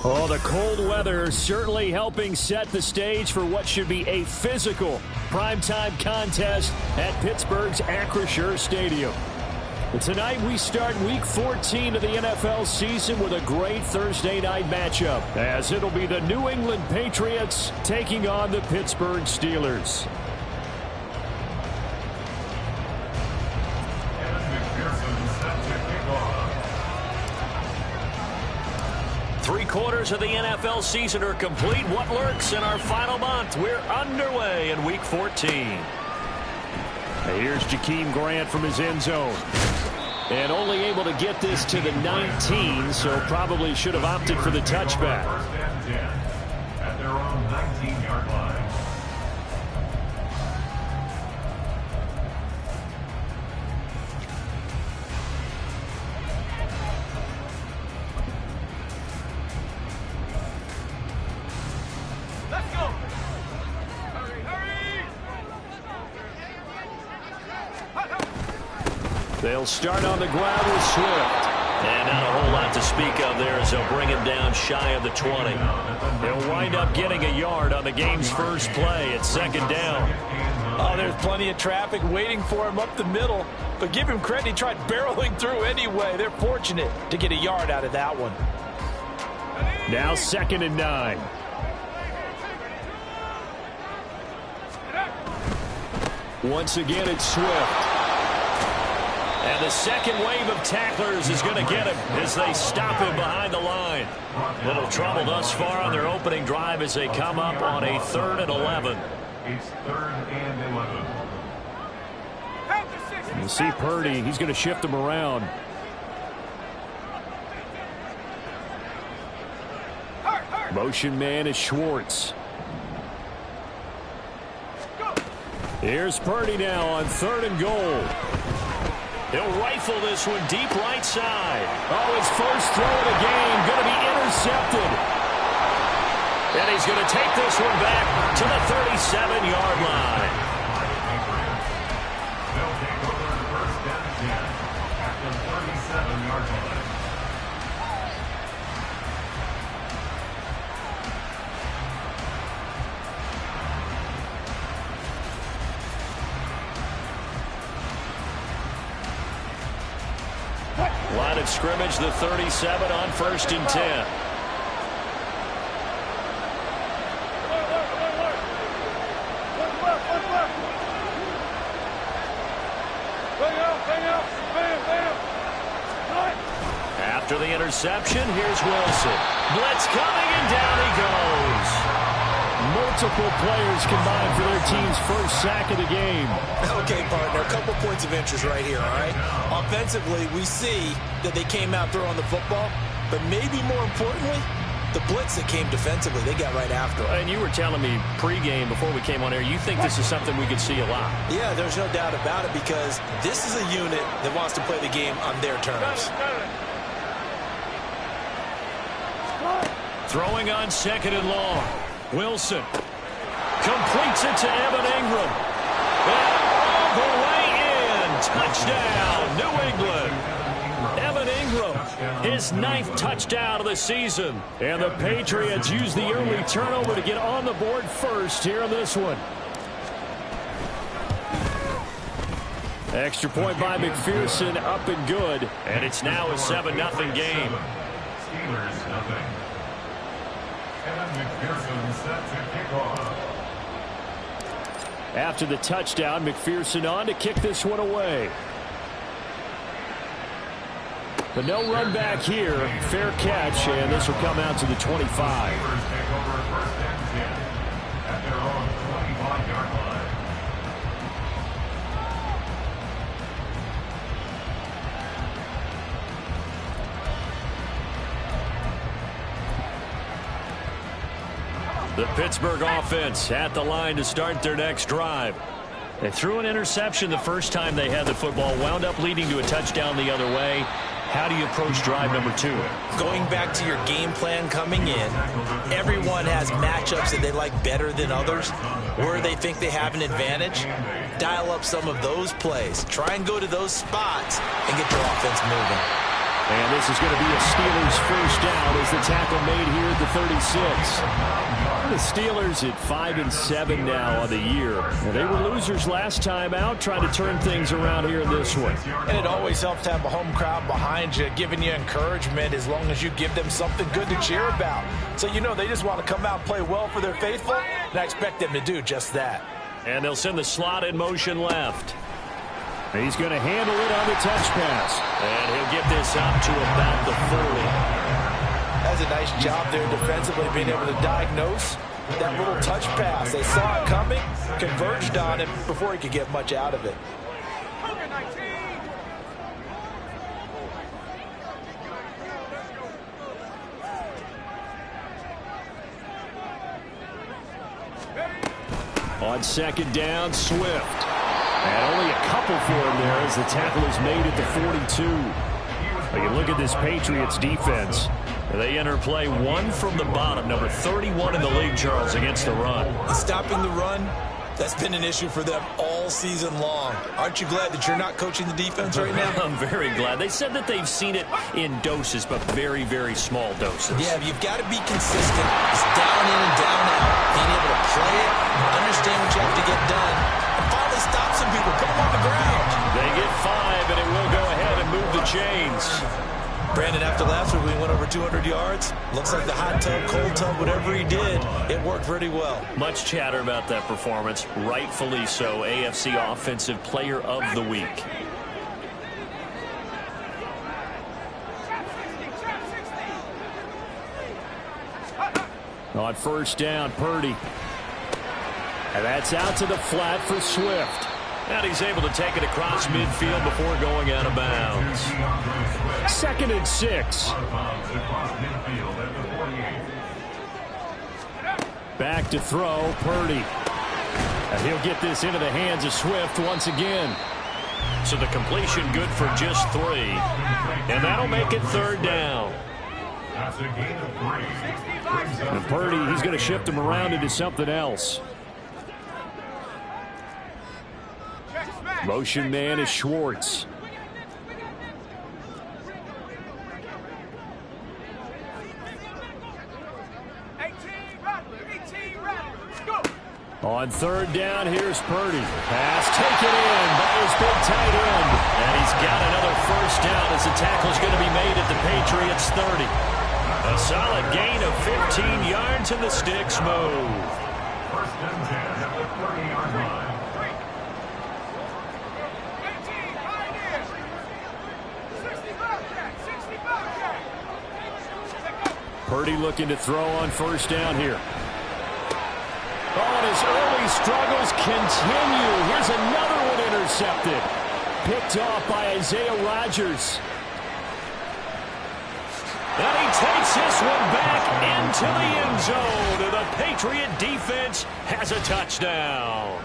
Oh, the cold weather certainly helping set the stage for what should be a physical primetime contest at Pittsburgh's Acrisure Stadium. And tonight we start Week 14 of the NFL season with a great Thursday night matchup, as it'll be the New England Patriots taking on the Pittsburgh Steelers. Three-quarters of the NFL season are complete. What lurks in our final month? We're underway in Week 14. Here's Jakeem Grant from his end zone. And only able to get this to the 19, so probably should have opted for the touchback. First and 10 at their own 19-yard line. They'll start on the ground with Swift. And not a whole lot to speak of there as they'll bring him down shy of the 20. He'll wind up getting a yard on the game's first play at second down. Oh, there's plenty of traffic waiting for him up the middle. But give him credit, he tried barreling through anyway. They're fortunate to get a yard out of that one. Now 2nd and 9. Once again, it's Swift. And the second wave of tacklers is going to get him as they stop him behind the line. Little trouble thus far on their opening drive as they come up on a 3rd and 11. It's 3rd and 11. You see Purdy, he's going to shift him around. Motion man is Schwartz. Here's Purdy now on 3rd and goal. He'll rifle this one deep right side. Oh, his first throw of the game going to be intercepted. And he's going to take this one back to the 37-yard line. They'll take over first down and 10 at the 37-yard line. Line of scrimmage, the 37 on 1st and 10. After the interception, here's Wilson. Blitz coming, and down he goes. Multiple players combined for their team's first sack of the game. Okay, partner, a couple points of interest right here, all right? Offensively, we see that they came out throwing the football, but maybe more importantly, the blitz that came defensively, they got right after it. And you were telling me pregame before we came on air, you think this is something we could see a lot. Yeah, there's no doubt about it because this is a unit that wants to play the game on their terms. Throwing on 2nd and long. Wilson completes it to Evan Ingram. And all the way in. Touchdown, New England. Evan Ingram, his 9th touchdown of the season. And the Patriots use the early turnover to get on the board first here in this one. Extra point by McPherson, up and good. And it's now a 7-0 game. Steelers nothing. And McPherson set to kick off. After the touchdown, McPherson on to kick this one away. But no run back here. Fair catch, and this will come out to the 25. Steelers take over 1st and 10 at their own 25-yard line. The Pittsburgh offense at the line to start their next drive. They threw an interception the first time they had the football, wound up leading to a touchdown the other way. How do you approach drive number 2? Going back to your game plan coming in, everyone has matchups that they like better than others, where they think they have an advantage. Dial up some of those plays. Try and go to those spots and get your offense moving. And this is going to be a Steelers first down as the tackle made here at the 36. The Steelers at 5-7 now on the year. And they were losers last time out, trying to turn things around here in this one. And it always helps to have a home crowd behind you, giving you encouragement as long as you give them something good to cheer about. So you know they just want to come out and play well for their faithful, and I expect them to do just that. And they'll send the slot in motion left. He's going to handle it on the touch pass. And he'll get this up to about the 40. That's a nice job there defensively, being able to diagnose that little touch pass. They saw it coming, converged on him before he could get much out of it. On second down, Swift. And only a couple for him there as the tackle is made at the 42. You look at this Patriots defense. They enter play one from the bottom, number 31 in the league, Charles, against the run. Stopping the run, that's been an issue for them all season long. Aren't you glad that you're not coaching the defense right now? I'm very glad. They said that they've seen it in doses, but very, very small doses. Yeah, you've got to be consistent. It's down in and down out. Being able to play it, understand what you have to get done, and finally stop some people, put them on the ground. They get 5, and it will go ahead and move the chains. Brandon, after last week, we went over 200 yards. Looks like the hot tub, cold tub, whatever he did, it worked pretty well. Much chatter about that performance. Rightfully so. AFC Offensive Player of the Week. On first down, Purdy. And that's out to the flat for Swift. And he's able to take it across midfield before going out of bounds. 2nd and 6. Back to throw, Purdy. And he'll get this into the hands of Swift once again. So the completion good for just 3. And that'll make it 3rd down. And Purdy, he's going to shift him around into something else. Motion man is Schwartz. On 3rd down, here's Purdy. Pass taken in by his big tight end. And he's got another first down as the tackle's going to be made at the Patriots 30. A solid gain of 15 yards and the sticks move. 1st and 10 at the 30-yard line. Purdy looking to throw on first down here. Oh, and his early struggles continue. Here's another one intercepted. Picked off by Isaiah Rodgers. And he takes this one back into the end zone. And the Patriot defense has a touchdown.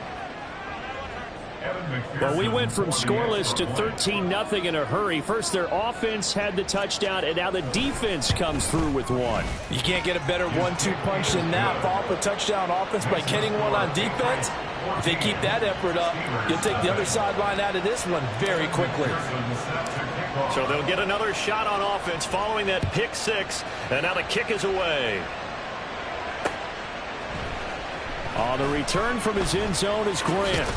Well, we went from scoreless to 13-0 in a hurry. First, their offense had the touchdown, and now the defense comes through with one. You can't get a better 1-2 punch than that. Follow up a touchdown offense by getting one on defense. If they keep that effort up, you'll take the other sideline out of this one very quickly. So they'll get another shot on offense following that pick 6, and now the kick is away. On the return from his end zone is Grant.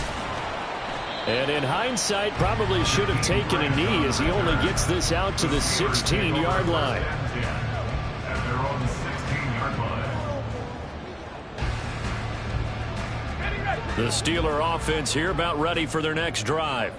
And in hindsight, probably should have taken a knee as he only gets this out to the 16-yard line. The Steeler offense here about ready for their next drive.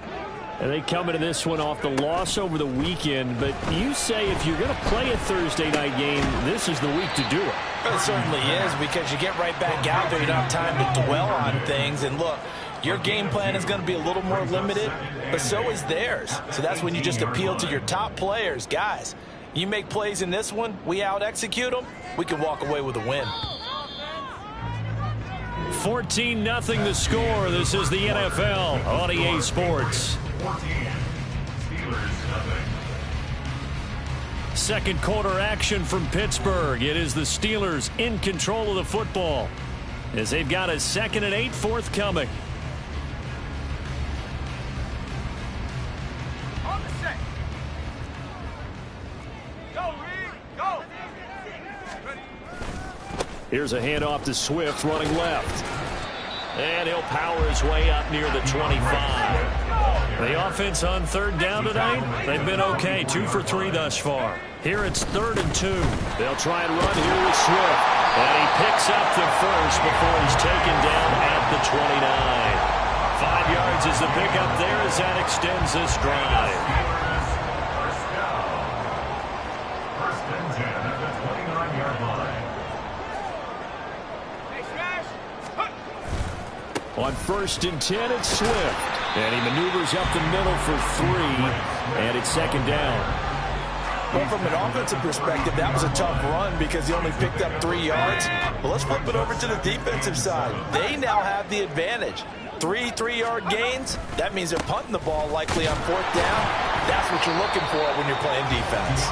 And they come into this one off the loss over the weekend. But you say if you're going to play a Thursday night game, this is the week to do it. It certainly is, because you get right back out there. You don't have time to dwell on things. And look, your game plan is going to be a little more limited, but so is theirs. So that's when you just appeal to your top players. Guys, you make plays in this one, we out-execute them, we can walk away with a win. 14-0 the score. This is the NFL on EA Sports. 14. Steelers 0. Second quarter action from Pittsburgh. It is the Steelers in control of the football as they've got a 2nd and 8 forthcoming. Here's a handoff to Swift running left. And he'll power his way up near the 25. The offense on third down tonight, they've been okay. 2 for 3 thus far. Here it's 3rd and 2. They'll try and run here with Swift. And he picks up the first before he's taken down at the 29. 5 yards is the pickup there as that extends this drive. First and 10 at the 29-yard line. On 1st and 10, it's Swift. And he maneuvers up the middle for 3. And it's 2nd down. Well, from an offensive perspective, that was a tough run because he only picked up 3 yards. But let's flip it over to the defensive side. They now have the advantage. 3 3-yard gains, that means they're punting the ball likely on 4th down. That's what you're looking for when you're playing defense.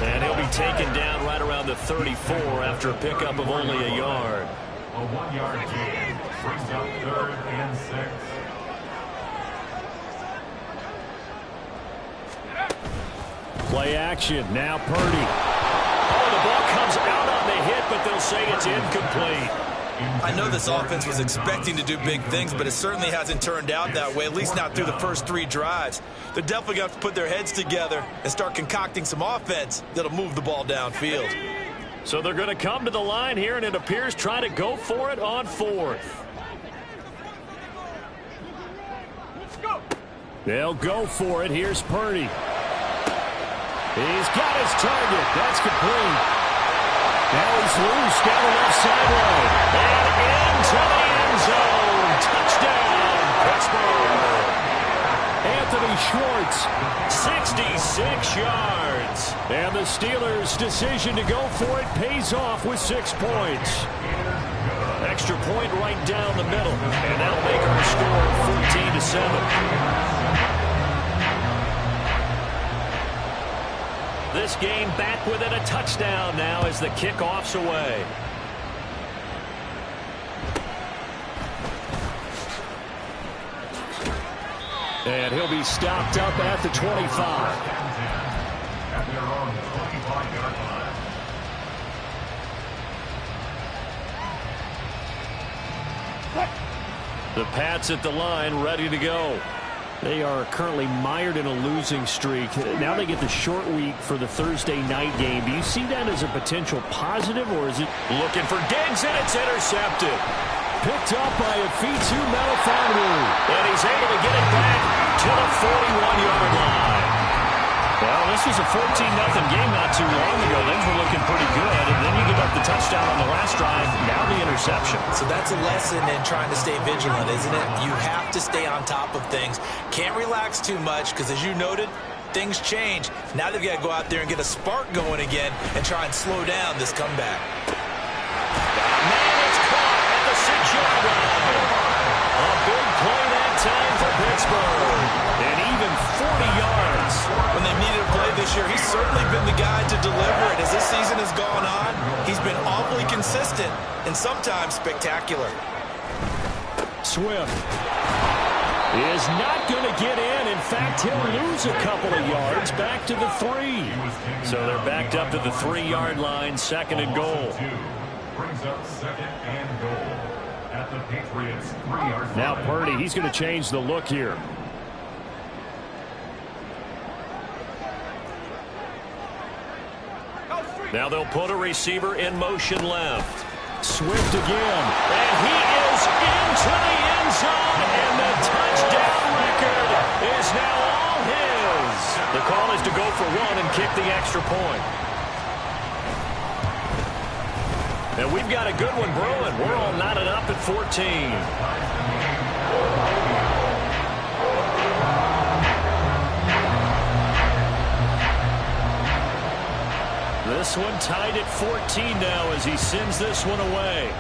And he'll be taken down right around the 34 after a pickup of only a yard. A 1-yard gain brings up 3rd and 6. Play action. Now Purdy. Oh, the ball comes out on the hit, but they'll say it's incomplete. I know this offense was expecting to do big things, but it certainly hasn't turned out that way, at least not through the first 3 drives. They're definitely going to have to put their heads together and start concocting some offense that'll move the ball downfield. So they're going to come to the line here, and it appears try to go for it on 4th. They'll go for it. Here's Purdy. He's got his target. That's complete. Now he's loose down the left sideline. And into the end zone. Touchdown, Pittsburgh. Anthony Schwartz. 66 yards. And the Steelers' decision to go for it pays off with 6 points. Extra point right down the middle. And that'll make our score 14-7. This game back within a touchdown now as the kickoff's away. And he'll be stopped up at the 25. At their own 25-yard line. The Pats at the line, ready to go. They are currently mired in a losing streak. Now they get the short week for the Thursday night game. Do you see that as a potential positive, or is it looking for Diggs, and it's intercepted? Picked up by Afitu Melifonwu. And he's able to get it back to the 41-yard line. Well, this was a 14-0 game not too long ago. Things were looking pretty good, and then you give up the touchdown on the last drive, now the interception. So that's a lesson in trying to stay vigilant, isn't it? You have to stay on top of things. Can't relax too much because, as you noted, things change. Now they've got to go out there and get a spark going again and try and slow down this comeback. Man, it's caught at the 6-yard line. A big play that time for Pittsburgh. And even 40 yards. When they've needed a play this year, he's certainly been the guy to deliver it. As this season has gone on, he's been awfully consistent and sometimes spectacular. Swift is not going to get in. In fact, he'll lose a couple of yards back to the 3. So they're backed up to the 3-yard line, 2nd and goal. Brings up 2nd and goal at the Patriots 3-yard line. Now Purdy, he's going to change the look here. Now they'll put a receiver in motion left. Swift again. And he is into the end zone, and the touchdown record is now all his. The call is to go for 1 and kick the extra point. And we've got a good one brewing. We're all knotted up at 14. This one tied at 14 now as he sends this one away.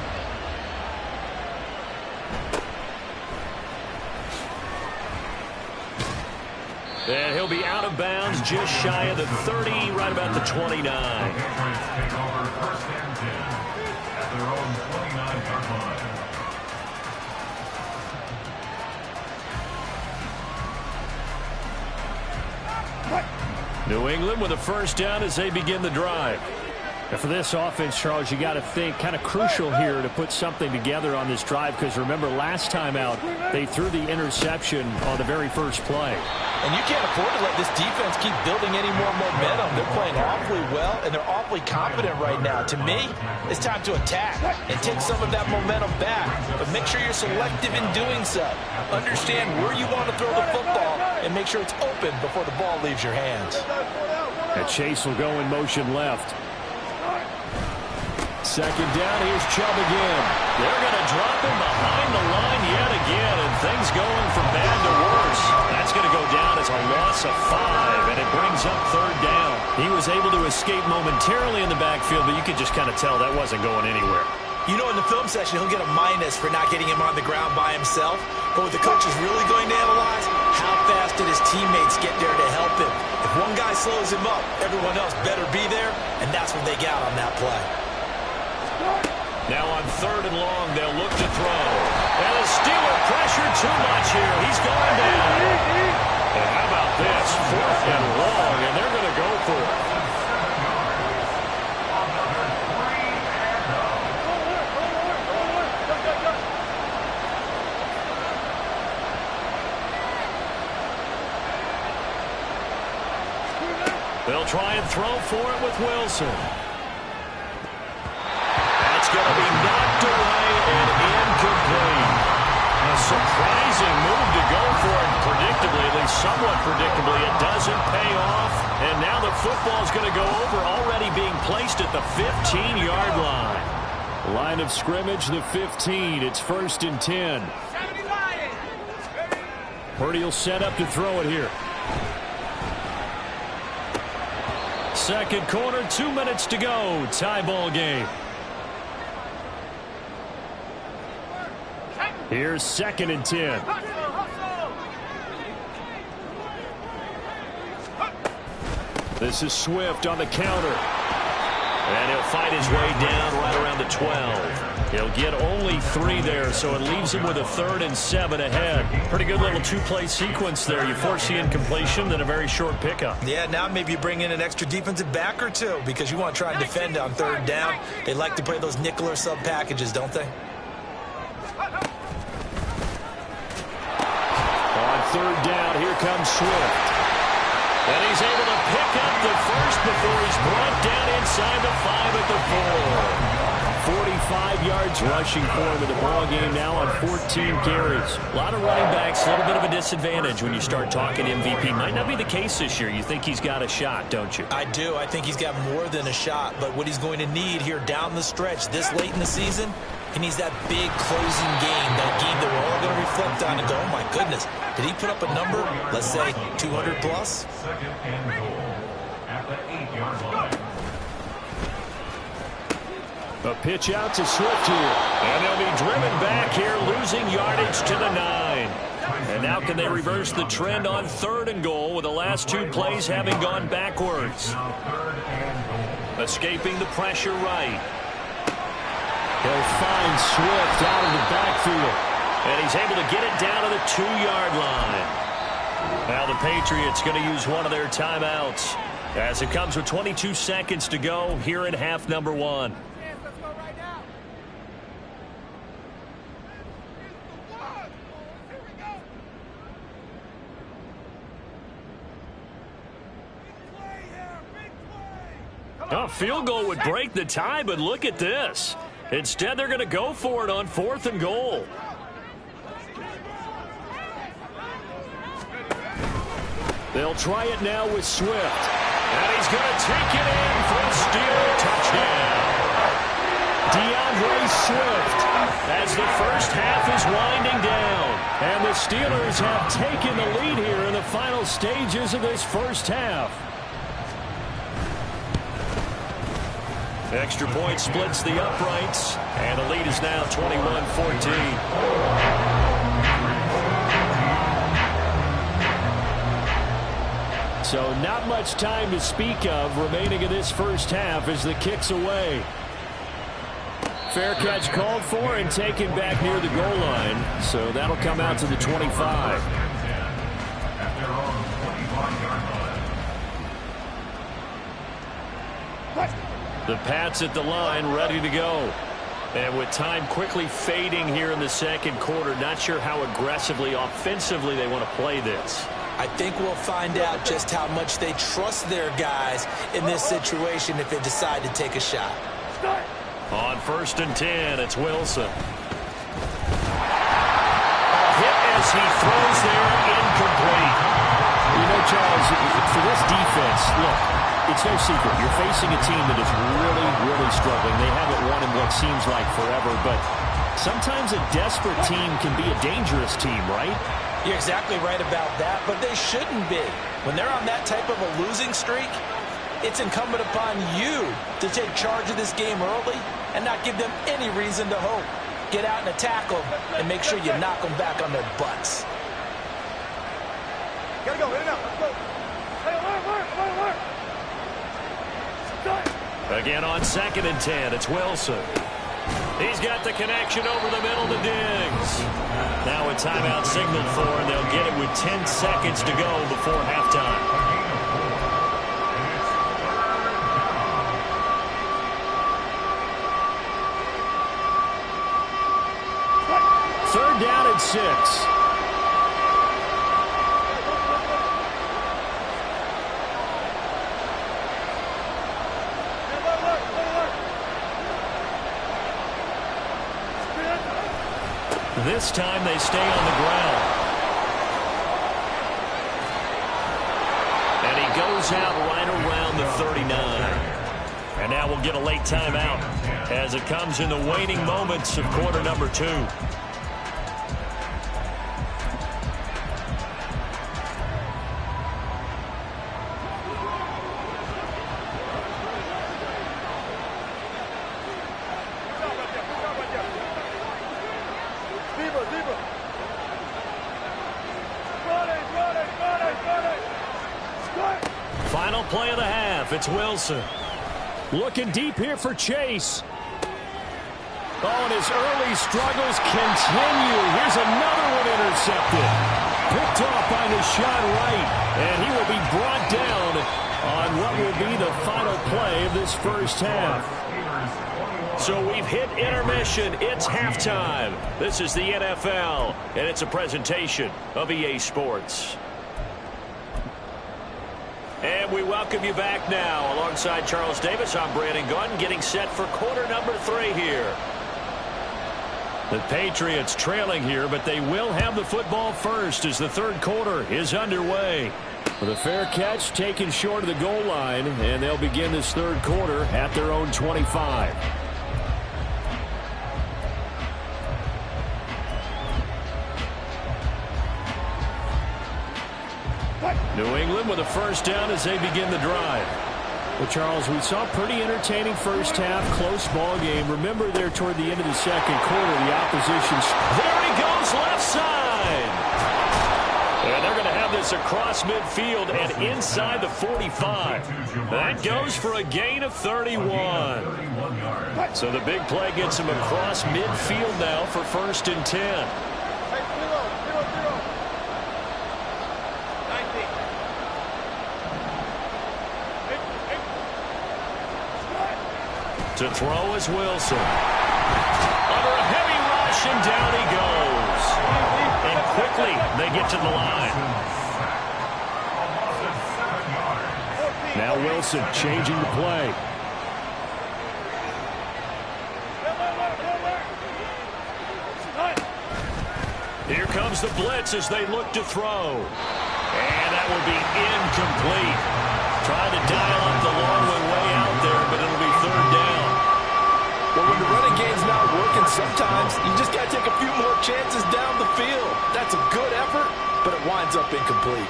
And he'll be out of bounds just shy of the 30, right about the 29. Take over 1st and 10 at their own 29-yard line. New England with a first down as they begin the drive. And for this offense, Charles, you got to think kind of crucial here to put something together on this drive, because remember last time out they threw the interception on the very first play. And you can't afford to let this defense keep building any more momentum. They're playing awfully well, and they're awfully confident right now. To me, it's time to attack and take some of that momentum back. But make sure you're selective in doing so. Understand where you want to throw the football and make sure it's open before the ball leaves your hands. And Chase will go in motion left. Second down, here's Chubb again. They're going to drop him behind the line yet again, and things going from bad to worse. That's going to go down as a loss of 5, and it brings up third down. He was able to escape momentarily in the backfield, but you could just kind of tell that wasn't going anywhere. You know, in the film section, he'll get a minus for not getting him on the ground by himself. But what the coach is really going to analyze, how fast did his teammates get there to help him? If one guy slows him up, everyone else better be there, and that's what they got on that play. Now on third and long, they'll look to throw. And the Steeler pressure too much here. He's going down. And how about this? Fourth and long, and they're going to go for it. They'll try and throw for it with Wilson. That's going to be knocked away and incomplete. A surprising move to go for it predictably, at least somewhat predictably. It doesn't pay off, and now the football's going to go over, already being placed at the 15-yard line. Line of scrimmage, the 15. It's 1st and 10. Purdy will set up to throw it here. Second quarter, 2 minutes to go. Tie ball game. Here's 2nd and 10. This is Swift on the counter. And he'll fight his way down right around the 12. He'll get only 3 there, so it leaves him with a 3rd and 7 ahead. Pretty good little 2-play sequence there. You force the incompletion, then a very short pickup. Yeah, now maybe you bring in an extra defensive back or two because you want to try and defend on third down. They like to play those nickel or sub packages, don't they? On third down, here comes Swift. And he's able to pick up the first before he's brought down inside the 5 at the 4. 45 yards rushing for him in the ball game now on 14 carries. A lot of running backs, a little bit of a disadvantage when you start talking MVP. Might not be the case this year. You think he's got a shot, don't you? I do. I think he's got more than a shot. But what he's going to need here down the stretch this late in the season, he needs that big closing game, that game that we're all going to reflect on and go, oh, my goodness, did he put up a number, let's say, 200 plus? Second and goal at the 8-yard line. A pitch out to Swift here. And they'll be driven back here, losing yardage to the 9. And now can they reverse the trend on 3rd and goal with the last 2 plays having gone backwards? Escaping the pressure right. He'll find Swift out of the backfield. And he's able to get it down to the 2-yard line. Now the Patriots going to use one of their timeouts as it comes with 22 seconds to go here in half number 1. A field goal would break the tie, but look at this. Instead, they're going to go for it on 4th and goal. They'll try it now with Swift. And he's going to take it in for a Steeler touchdown. DeAndre Swift As the first half is winding down. And the Steelers have taken the lead here in the final stages of this first half. Extra point splits the uprights, and the lead is now 21-14. So not much time to speak of remaining in this first half as the kick's away. Fair catch called for and taken back near the goal line. So that'll come out to the 25. At their own 25-yard line. The Pats at the line, ready to go. And with time quickly fading here in the second quarter, not sure how aggressively, offensively they want to play this. I think we'll find out just how much they trust their guys in this situation if they decide to take a shot. On 1st and 10, it's Wilson. A hit as he throws there, incomplete. You know, Charles, for this defense, look, it's no secret. You're facing a team that is really, really struggling. They haven't won in what seems like forever, but sometimes a desperate team can be a dangerous team, right? You're exactly right about that, but they shouldn't be. When they're on that type of a losing streak, it's incumbent upon you to take charge of this game early and not give them any reason to hope. Get out and attack them and make sure you knock them back on their butts. Gotta go, in and out, let's go. Hey, alert. Again on 2nd and 10, it's Wilson. He's got the connection over the middle to Diggs. Now a timeout signaled for, and they'll get it with 10 seconds to go before halftime. Third down and 6. This time they stay on the ground. And he goes out right around the 39. And now we'll get a late timeout as it comes in the waning moments of quarter number 2. Final play of the half. It's Wilson. Looking deep here for Chase. Oh, and his early struggles continue. Here's another one intercepted. Picked off by the shot right. And he will be brought down on what will be the final play of this first half. So we've hit intermission. It's halftime. This is the NFL, and it's a presentation of EA Sports. And we welcome you back now. Alongside Charles Davis, I'm Brandon Gunn, getting set for quarter number 3 here. The Patriots trailing here, but they will have the football first as the third quarter is underway. With a fair catch taken short of the goal line, and they'll begin this third quarter at their own 25. New England with a first down as they begin the drive. Well, Charles, we saw a pretty entertaining first half, close ball game. Remember there toward the end of the second quarter, the opposition. There he goes, left side. And they're going to have this across midfield and inside the 45. That goes for a gain of 31. So the big play gets him across midfield now for 1st and 10. To throw is Wilson. Under a heavy rush, and down he goes. And quickly, they get to the line. Now Wilson changing the play. Here comes the blitz as they look to throw. And that will be incomplete. Trying to dial up the long way out there, but it'll be third down. Well, when the running game's not working, sometimes you just got to take a few more chances down the field. That's a good effort, but it winds up incomplete.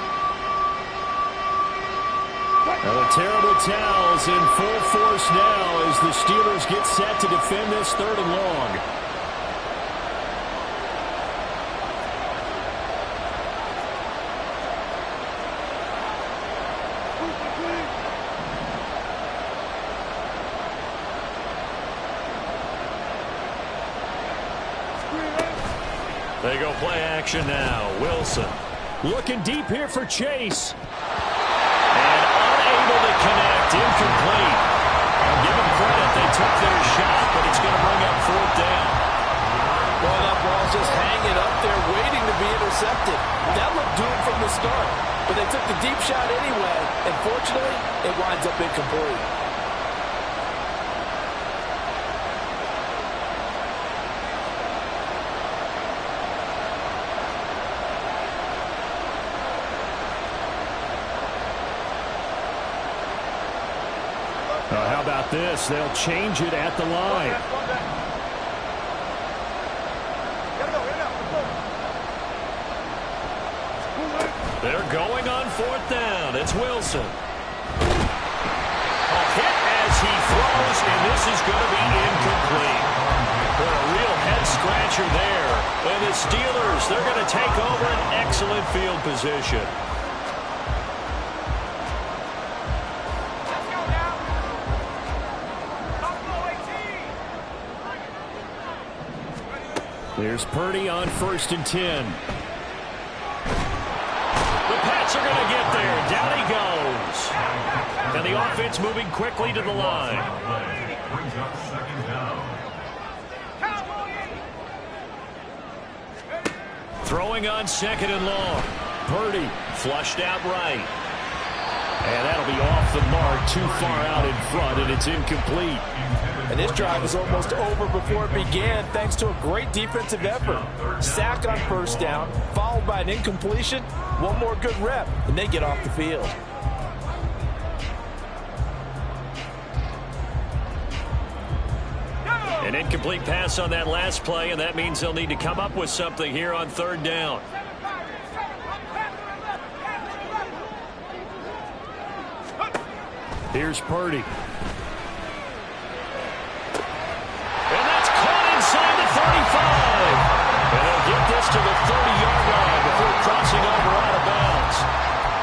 Now the terrible towels in full force now as the Steelers get set to defend this 3rd and long. They go play action now. Wilson. Looking deep here for Chase. And unable to connect. Incomplete. I'll give him credit. but it's going to bring up fourth down. Well, that ball's just hanging up there, waiting to be intercepted. That looked doomed from the start, but they took the deep shot anyway, and fortunately, it winds up incomplete. How about this? They'll change it at the line. They're going on fourth down. It's Wilson. A hit as he throws, and this is going to be incomplete. What a real head-scratcher there. And the Steelers, they're going to take over an excellent field position. There's Purdy on 1st and 10. The Pats are going to get there. Down he goes. And the offense moving quickly to the line. Brings up second down. Throwing on 2nd and long. Purdy. Flushed out right. And that'll be off the mark, too far out in front, and it's incomplete. And this drive is almost over before it began thanks to a great defensive effort. Sack on 1st down, followed by an incompletion. One more good rep, and they get off the field. An incomplete pass on that last play, and that means they'll need to come up with something here on 3rd down. Here's Purdy. And that's caught inside the 35. And they'll get this to the 30-yard line before crossing over out of bounds.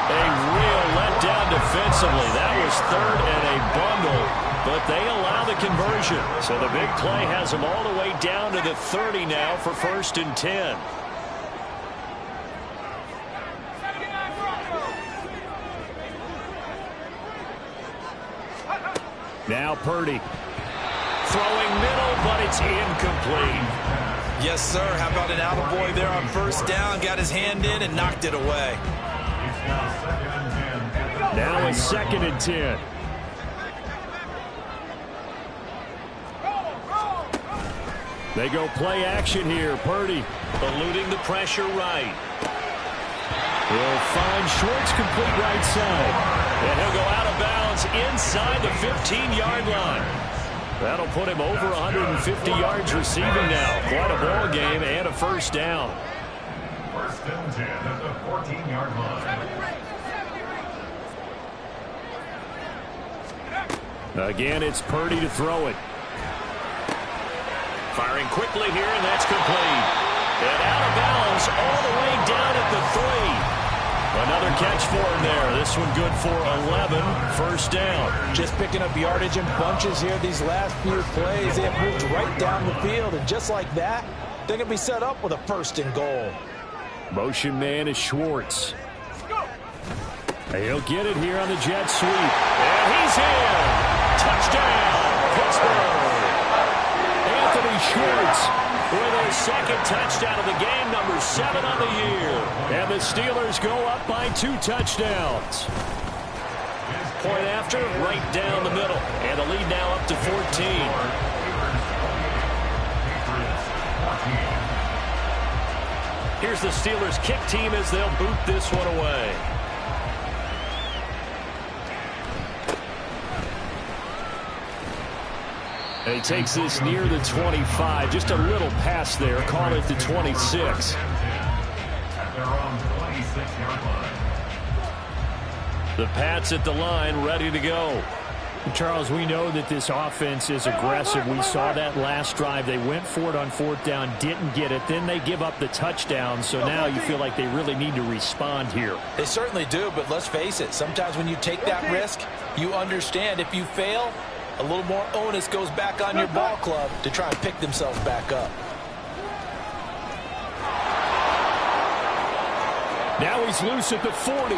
A real letdown defensively. That was 3rd and a bundle, but they allow the conversion. So the big play has them all the way down to the 30 now for 1st and 10. Now Purdy. Throwing middle, but it's incomplete. Yes, sir. How about an attaboy there on 1st down? Got his hand in and knocked it away. It's now 2nd and 10. Now it's 2nd and 10. They go play action here. Purdy. Eluding the pressure right. He'll find Schwartz complete right side. And he'll go out of bounds inside the 15-yard line. That'll put him over 150 yards receiving now. Quite a ball game and a 1st down. 1st and 10 at the 14-yard line. Again, it's Purdy to throw it. Firing quickly here, and that's complete. And out of bounds all the way down at the 3. Another catch for him there. This one good for 11. 1st down. Just picking up yardage in bunches here these last few plays. They have moved right down the field, and just like that, they're going to be set up with a 1st and goal. Motion man is Schwartz. He'll get it here on the jet sweep. And he's in. Touchdown, Pittsburgh. Anthony Schwartz with his 2nd touchdown of the game, number 7 on the year. And the Steelers go up by 2 touchdowns. Point after, right down the middle. And the lead now up to 14. Here's the Steelers kick team as they'll boot this one away. And he takes this near the 25. Just a little pass there. Call it the 26. At their own 26-yard line. The Pats at the line, ready to go. Charles, we know that this offense is aggressive. We saw that last drive. They went for it on 4th down, didn't get it. Then they give up the touchdown. So now you feel like they really need to respond here. They certainly do, but let's face it. Sometimes when you take that risk, you understand if you fail, a little more onus goes back on your ball club to try and pick themselves back up. Now he's loose at the 40.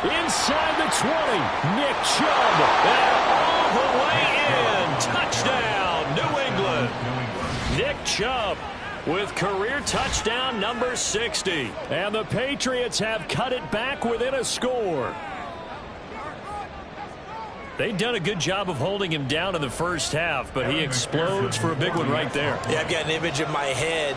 Inside the 20. Nick Chubb. And all the way in. Touchdown, New England. Nick Chubb with career touchdown number 60. And the Patriots have cut it back within a score. They've done a good job of holding him down in the first half, but he explodes for a big one right there. Yeah, I've got an image in my head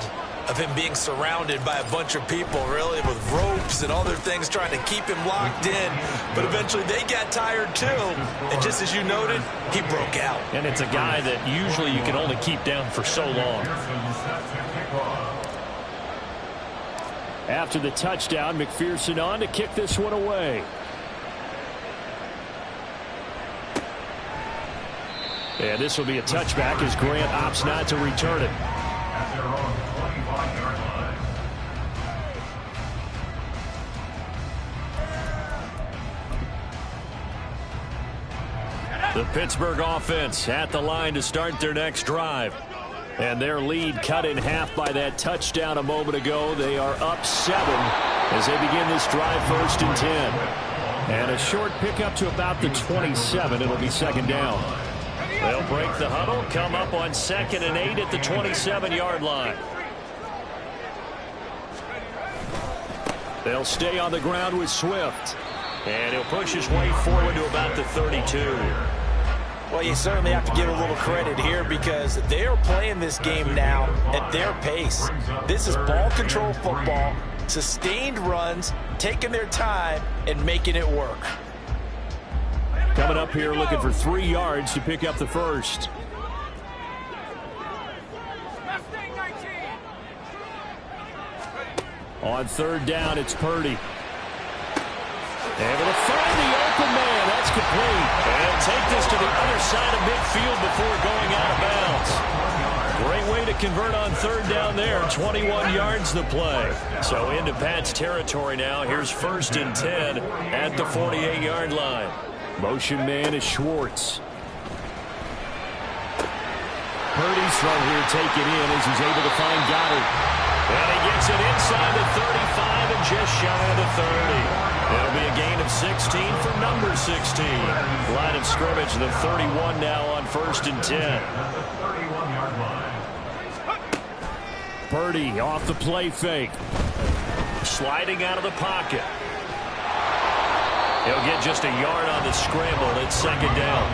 of him being surrounded by a bunch of people, really, with ropes and other things trying to keep him locked in. But eventually they got tired, too. And just as you noted, he broke out. And it's a guy that usually you can only keep down for so long. After the touchdown, McPherson on to kick this one away. And this will be a touchback as Grant opts not to return it. At their own 25-yard line. The Pittsburgh offense at the line to start their next drive. And their lead cut in half by that touchdown a moment ago. They are up 7 as they begin this drive, 1st and 10. And a short pickup to about the 27. It'll be second down. They'll break the huddle, come up on 2nd and 8 at the 27-yard line. They'll stay on the ground with Swift. And he'll push his way forward to about the 32. Well, you certainly have to give a little credit here because they're playing this game now at their pace. This is ball control football, sustained runs, taking their time, and making it work. Coming up here looking for 3 yards to pick up the first. On 3rd down, it's Purdy. Able to find the open man. That's complete. And take this to the other side of midfield before going out of bounds. Great way to convert on 3rd down there. 21 yards the play. So into Pat's territory now. Here's 1st and 10 at the 48-yard line. Motion man is Schwartz. Purdy's throw here taken in as he's able to find Goddard. And he gets it inside the 35 and just shy of the 30. It'll be a gain of 16 for number 16. Line of scrimmage, the 31 now on 1st and 10. Purdy off the play fake. Sliding out of the pocket. He'll get just a yard on the scramble. It's 2nd down.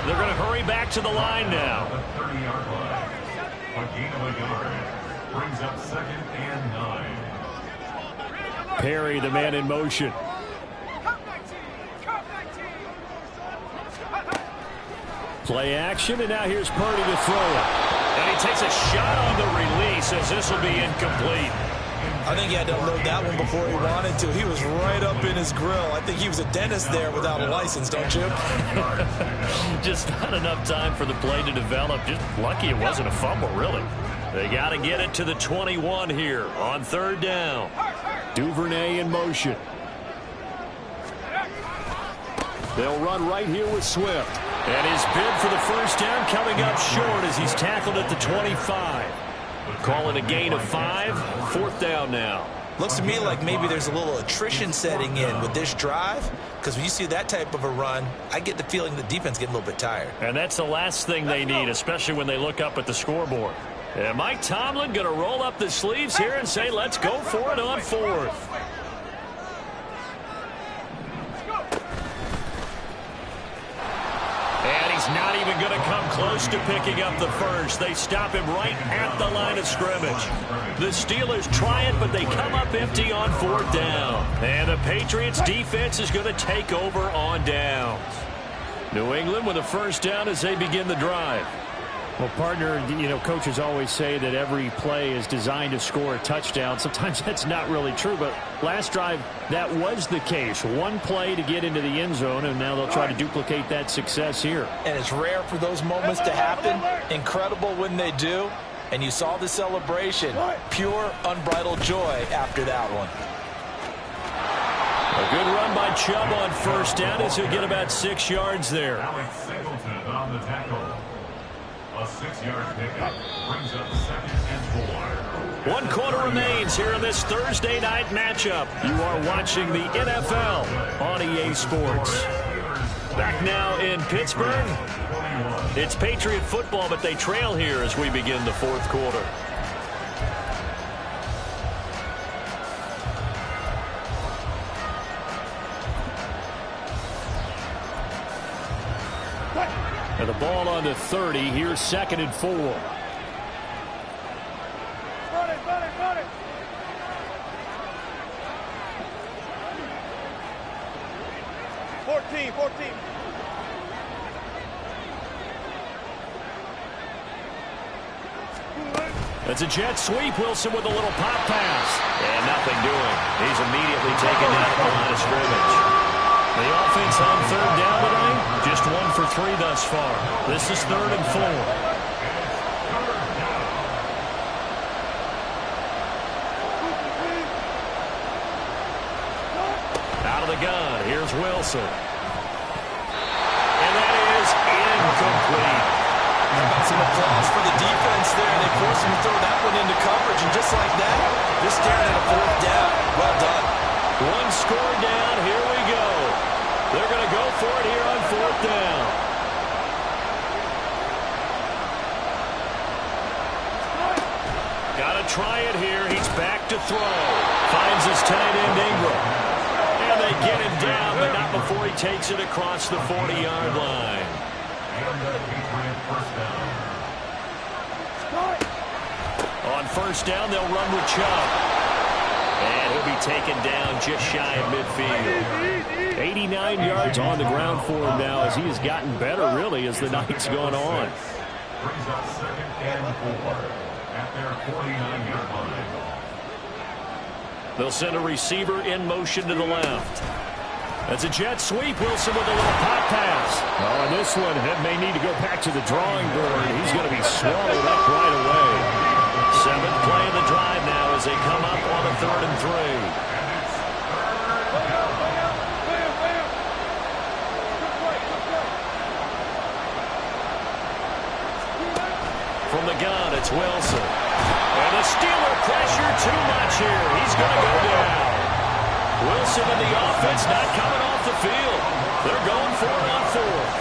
They're going to hurry back to the line now. The 30-yard line. A gain of a yard. Brings up 2nd and 9. Perry, the man in motion. Play action, and now here's Purdy to throw it. And he takes a shot on the release as this will be incomplete. I think he had to unload that one before he wanted to. He was right up in his grill. I think he was a dentist there without a license, don't you? Just not enough time for the play to develop. Just lucky it wasn't a fumble, really. They got to get it to the 21 here on 3rd down. Duvernay in motion. They'll run right here with Swift. And his bid for the 1st down coming up short as he's tackled at the 25. Calling a gain of 5. 4th down now. Looks to me like maybe there's a little attrition setting in with this drive, because when you see that type of a run, I get the feeling the defense getting a little bit tired. And that's the last thing they need, especially when they look up at the scoreboard. And Mike Tomlin going to roll up the sleeves here and say, let's go for it on 4th. And he's not even going to come close to picking up the first. They stop him right at the line of scrimmage. The Steelers try it, but they come up empty on 4th down. And the Patriots defense is going to take over on downs. New England with a 1st down as they begin the drive. Well, partner, you know, coaches always say that every play is designed to score a touchdown. Sometimes that's not really true, but last drive, that was the case. One play to get into the end zone, and now they'll try to duplicate that success here. And it's rare for those moments to happen. Incredible when they do. And you saw the celebration. Pure, unbridled joy after that one. A good run by Chubb on 1st down as he'll get about 6 yards there. Alex Singleton on the tackle. A 6-yard pickup brings up 2nd and 4. 1 quarter remains here in this Thursday night matchup. You are watching the NFL on EA Sports. Back now in Pittsburgh. It's Patriot football, but they trail here as we begin the fourth quarter. And the ball on the 30. Here's 2nd and 4. Run it, run it, run it. Fourteen. That's a jet sweep. Wilson with a little pop pass. And nothing doing. He's immediately taken down at the line of scrimmage. The offense on 3rd down today, just 1 for 3 thus far. This is 3rd and 4. Out of the gun, here's Wilson. And that is incomplete. How about some applause for the defense there? They forced him to throw that one into coverage, and just like that, they're staring at a 4th down. Well done. 1 score down, here we go. They're going to go for it here on 4th down. Got to try it here. He's back to throw. Finds his tight end Ingram. And they get him down, but not before he takes it across the 40-yard line. On 1st down, they'll run with Chubb. And he'll be taken down just shy of midfield. 89 yards on the ground for him now as he has gotten better, really, as the night's gone on. Brings up 2nd and 4 at their 49-yard line. They'll send a receiver in motion to the left. That's a jet sweep. Wilson with a little pop pass. Oh, and this one may need to go back to the drawing board. He's going to be swallowed up right away. 7th play of the drive now as they come up on a 3rd and 3. From the gun, it's Wilson. And the Steeler pressure too much here. He's going to go down. Wilson and the offense not coming off the field. They're going for it on 4th.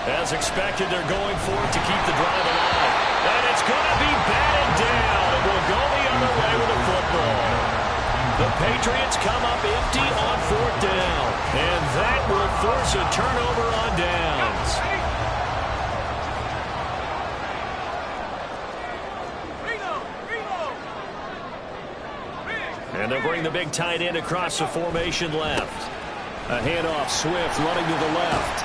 As expected, they're going for it to keep the drive alive. And it's going to be batted down. It will go the other way with the football. The Patriots come up empty on 4th down. And that will force a turnover on downs. And they'll bring the big tight end across the formation left. A handoff, Swift running to the left.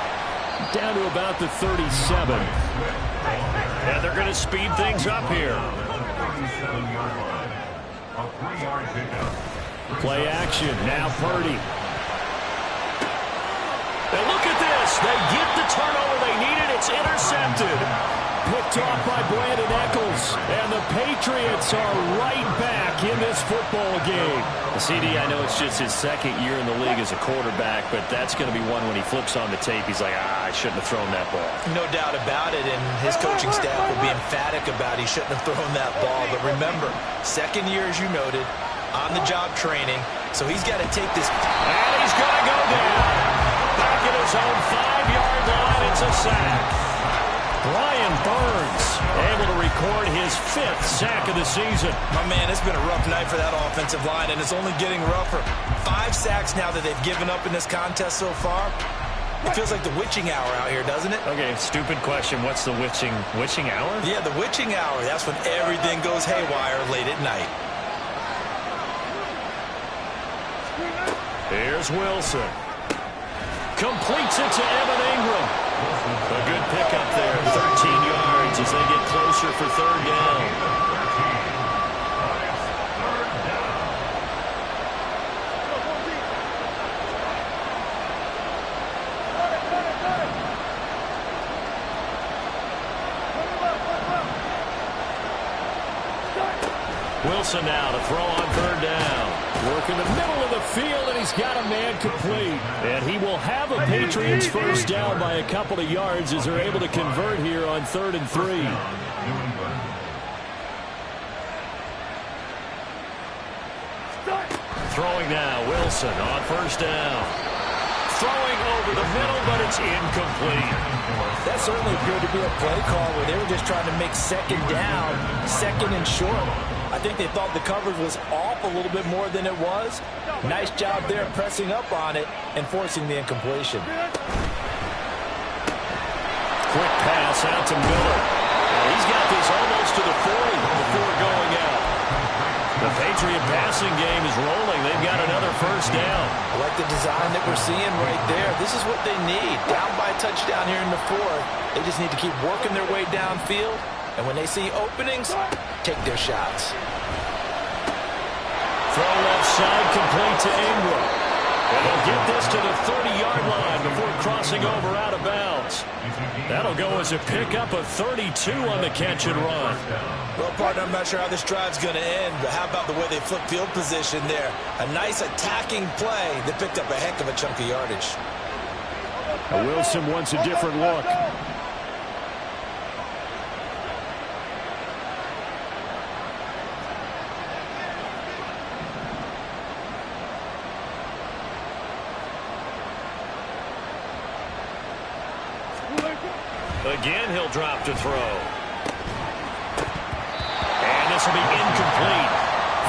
Down to about the 37. And they're going to speed things up here. Play action. Now Purdy. And look at this. They get the turnover they needed. It's intercepted. Picked off by Brandon Eccles. And the Patriots are right back in this football game. CD, I know it's just his 2nd year in the league as a quarterback, but that's going to be one when he flips on the tape. He's like, I shouldn't have thrown that ball. No doubt about it, and his coaching staff will be emphatic about he shouldn't have thrown that ball. But remember, 2nd year, as you noted, on-the-job training, so he's got to take this. And he's going to go down. Back at his own 5-yard line, it's a sack. Brian Burns able to record his 5th sack of the season. My man, it's been a rough night for that offensive line, and it's only getting rougher. 5 sacks now that they've given up in this contest so far. It feels like the witching hour out here, doesn't it? Okay, stupid question. What's the witching hour? Yeah, the witching hour. That's when everything goes haywire late at night. Here's Wilson. Completes it to Evan Ingram. A good pickup there, 13 yards as they get closer for 3rd down. Wilson now to throw on 3rd down. Work in the middle of the field, and he's got a man complete. And he will have a Patriots 1st down by a couple of yards as they're able to convert here on 3rd and 3. Throwing now, Wilson on first down. Throwing over the middle, but it's incomplete. That certainly appeared to be a play call where they were just trying to make second down, second and short. I think they thought the coverage was off a little bit more than it was. Nice job there pressing up on it and forcing the incompletion. Quick pass out to Miller. He's got this almost to the 40 before going out. The Patriot passing game is rolling. They've got another first down. I like the design that we're seeing right there. This is what they need. Down by a touchdown here in the fourth. They just need to keep working their way downfield. And when they see openings, take their shots. Throw left side, complete to Ingram. And they'll get this to the 30-yard line before crossing over out of bounds. That'll go as a pickup of 32 on the catch and run. Well, partner, I'm not sure how this drive's going to end, but how about the way they flip field position there? A nice attacking play that picked up a heck of a chunk of yardage. Wilson wants a different look. Again, he'll drop to throw. And this will be incomplete.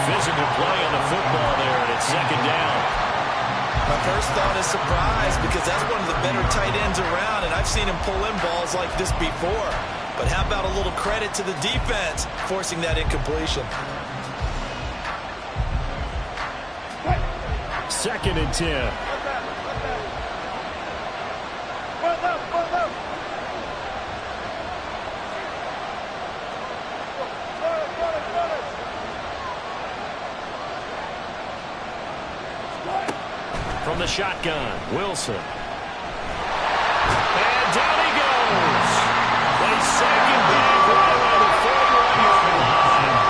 Physical play on the football there, and it's second down. My first thought is surprise, because that's one of the better tight ends around, and I've seen him pull in balls like this before. But how about a little credit to the defense forcing that incompletion? Second and 10. From the shotgun, Wilson. And down he goes. They sack him back right around the 41-yard line.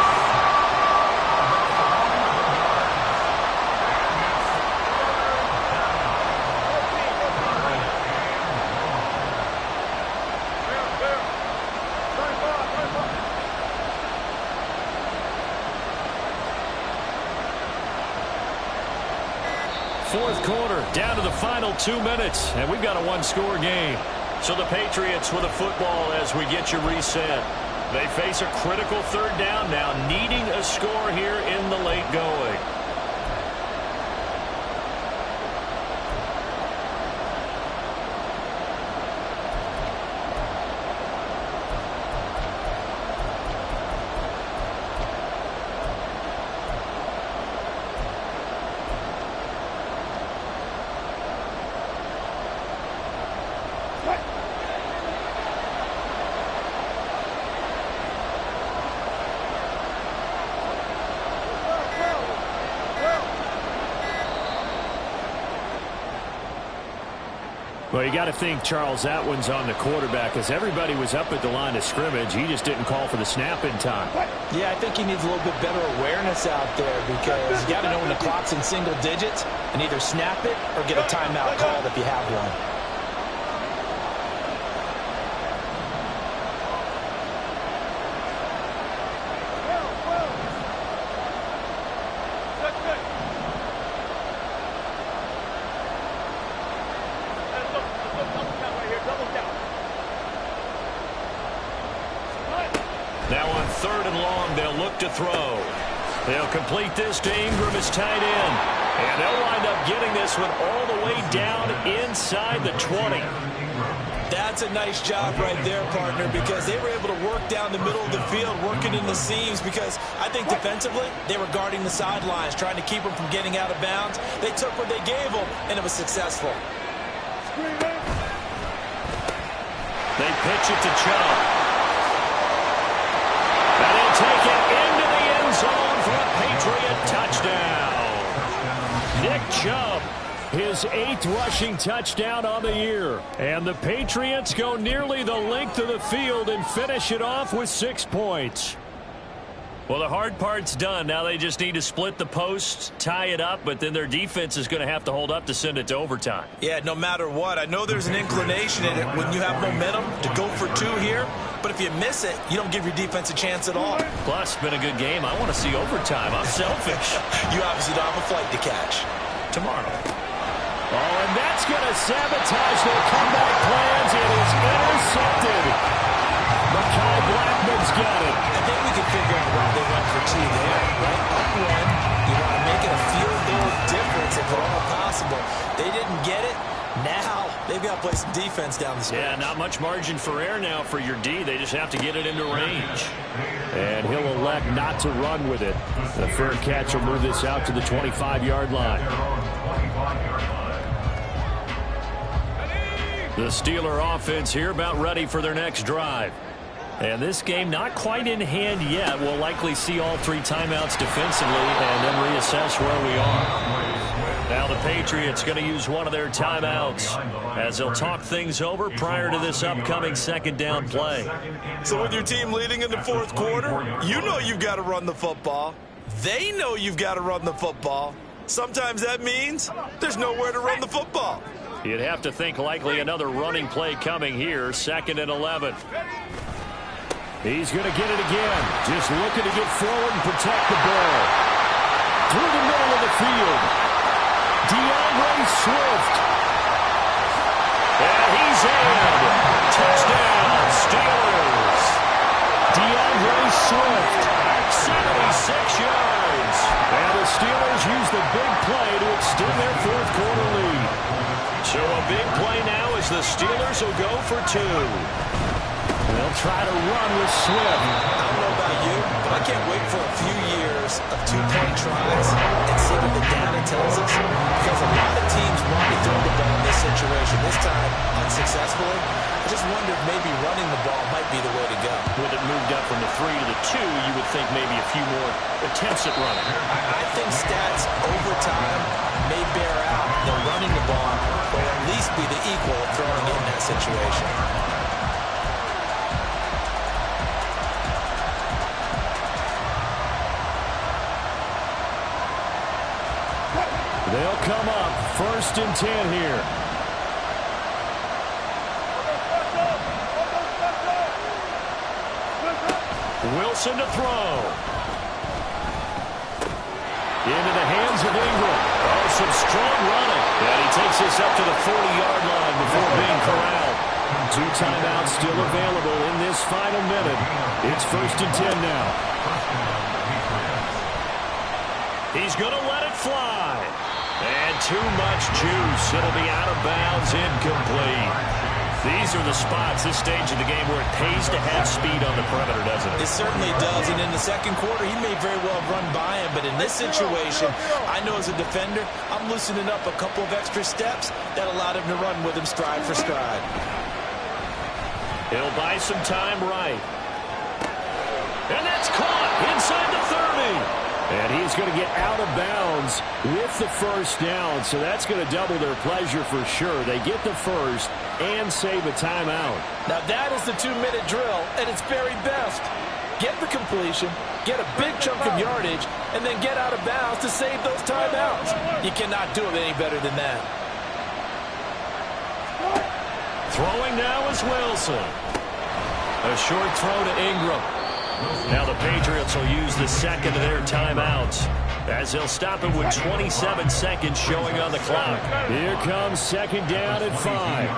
Fourth quarter, down to the final 2 minutes, and we've got a one-score game. So the Patriots with a football as we get you reset. They face a critical third down now, needing a score here in the late going. Well, you got to think, Charles, that one's on the quarterback, as everybody was up at the line of scrimmage. He just didn't call for the snap in time. Yeah, I think he needs a little bit better awareness out there, because you got to know when the clock's in single digits and either snap it or get a timeout called if you have one. Now on third and long, they'll look to throw. They'll complete this to Ingram as tight end. And they'll wind up getting this one all the way down inside the 20. That's a nice job right there, partner, because they were able to work down the middle of the field, working in the seams, because I think defensively they were guarding the sidelines, trying to keep them from getting out of bounds. They took what they gave them, and it was successful. They pitch it to Chubb. And he'll take it into the end zone for a Patriot touchdown. Nick Chubb, his 8th rushing touchdown on the year. And the Patriots go nearly the length of the field and finish it off with 6 points. Well, the hard part's done. Now they just need to split the posts, tie it up, but then their defense is going to have to hold up to send it to overtime. Yeah, no matter what. I know there's an inclination in it when you have momentum to go for two here, but if you miss it, you don't give your defense a chance at all. Plus, been a good game. I want to see overtime. I'm selfish. You obviously don't have a flight to catch. Tomorrow. Oh, and that's going to sabotage their comeback plans. It is intercepted. Mekhi Blackman's got it. I think we can figure out why they went for two there, right? Up one, you want to make it a field goal difference if at all possible. They didn't get it. Now they've got to play some defense down the stretch. Yeah, not much margin for error now for your D. They just have to get it into range. And he'll elect not to run with it. A fair catch will move this out to the 25-yard line. The Steeler offense here about ready for their next drive. And this game not quite in hand yet. We'll likely see all three timeouts defensively and then reassess where we are. Now the Patriots going to use one of their timeouts as they'll talk things over prior to this upcoming second down play. So with your team leading in the fourth quarter, you know you've got to run the football. They know you've got to run the football. Sometimes that means there's nowhere to run the football. You'd have to think likely another running play coming here, 2nd and 11. He's going to get it again. Just looking to get forward and protect the ball. Through the middle of the field. DeAndre Swift. And he's in. Touchdown, Steelers. DeAndre Swift. 76 yards. And the Steelers use the big play to extend their fourth quarter lead. So a big play now as the Steelers will go for two. They'll try to run with Swift. I don't know about you, but I can't wait for a few years of two-point tries and see what the data tells us. Because a lot of teams want to throw the ball in this situation. This time, unsuccessfully. I just wondered maybe running the ball might be the way to go. With it moved up from the 3 to the 2, you would think maybe a few more attempts at running. I think stats over time may bear out that running the ball will at least be the equal of throwing it in that situation. They'll come up 1st and 10 here. Wilson to throw. Into the hands of Ingram. Oh, some strong running. And he takes this up to the 40-yard line before being corralled. 2 timeouts still available in this final minute. It's 1st and 10 now. He's going to let it fly. And too much juice. It'll be out of bounds, incomplete. These are the spots, this stage of the game, where it pays to have speed on the perimeter, doesn't it? It certainly does, and in the second quarter, he may very well have run by him, but in this situation, I know as a defender, I'm loosening up a couple of extra steps that allowed him to run with him stride for stride. He'll buy some time right. And that's caught inside the 30. And he's going to get out of bounds with the first down, so that's going to double their pleasure for sure. They get the first and save a timeout. Now that is the 2-minute drill at its very best. Get the completion, get a big chunk of yardage, and then get out of bounds to save those timeouts. You cannot do it any better than that. Throwing now is Wilson. A short throw to Ingram. Now the Patriots will use the second of their timeouts as they'll stop it with 27 seconds showing on the clock. Here comes 2nd down and 5.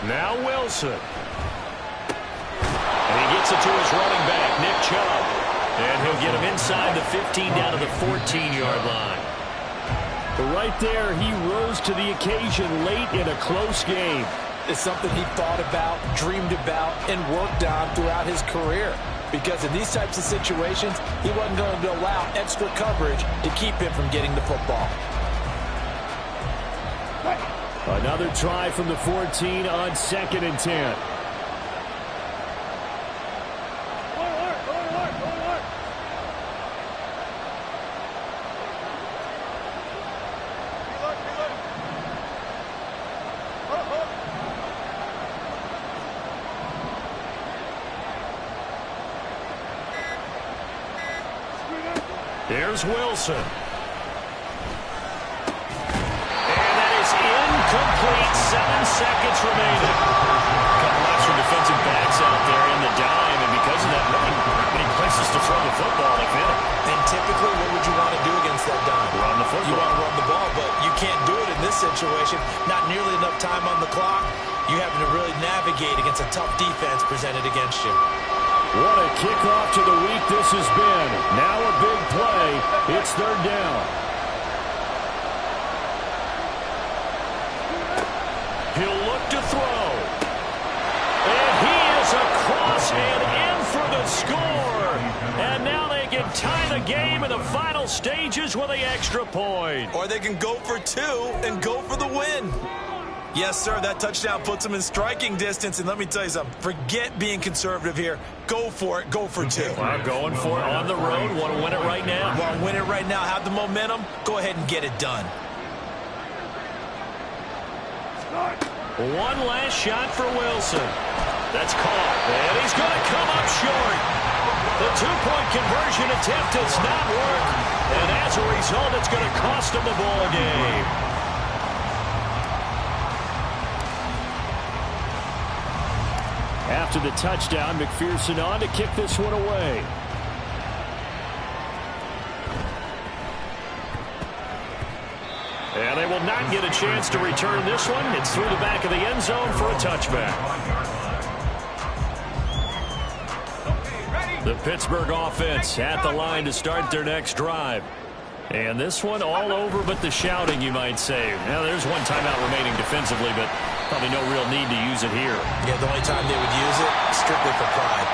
Now Wilson. And he gets it to his running back, Nick Chubb. And he'll get him inside the 15 down to the 14-yard line. But right there, he rose to the occasion late in a close game. It's something he thought about, dreamed about, and worked on throughout his career. Because in these types of situations, he wasn't going to allow extra coverage to keep him from getting the football. Another try from the 14 on 2nd and 10. Here's Wilson. And that is incomplete. 7 seconds remaining. A couple extra defensive backs out there in the dime, and because of that, really not many places to throw the football if in it. And typically, what would you want to do against that dime? Run the football. You want to run the ball, but you can't do it in this situation. Not nearly enough time on the clock. You having to really navigate against a tough defense presented against you. What a kickoff to the week this has been. Now a big play. It's 3rd down. He'll look to throw. And he is across and in for the score. And now they can tie the game in the final stages with the extra point. Or they can go for 2 and go for the win. Yes, sir, that touchdown puts them in striking distance. And let me tell you something, forget being conservative here. Go for it, go for 2. Well, going for it on the road. Want to win it right now? Want to win it right now, have the momentum, go ahead and get it done. One last shot for Wilson. That's caught. And he's going to come up short. The 2-point conversion attempt does not work. And as a result, it's going to cost him the ball game. After the touchdown, McPherson on to kick this one away. And they will not get a chance to return this one. It's through the back of the end zone for a touchback. The Pittsburgh offense at the line to start their next drive. And this one all over but the shouting, you might say. Now, there's one timeout remaining defensively, but probably no real need to use it here. Yeah, the only time they would use it, strictly for pride.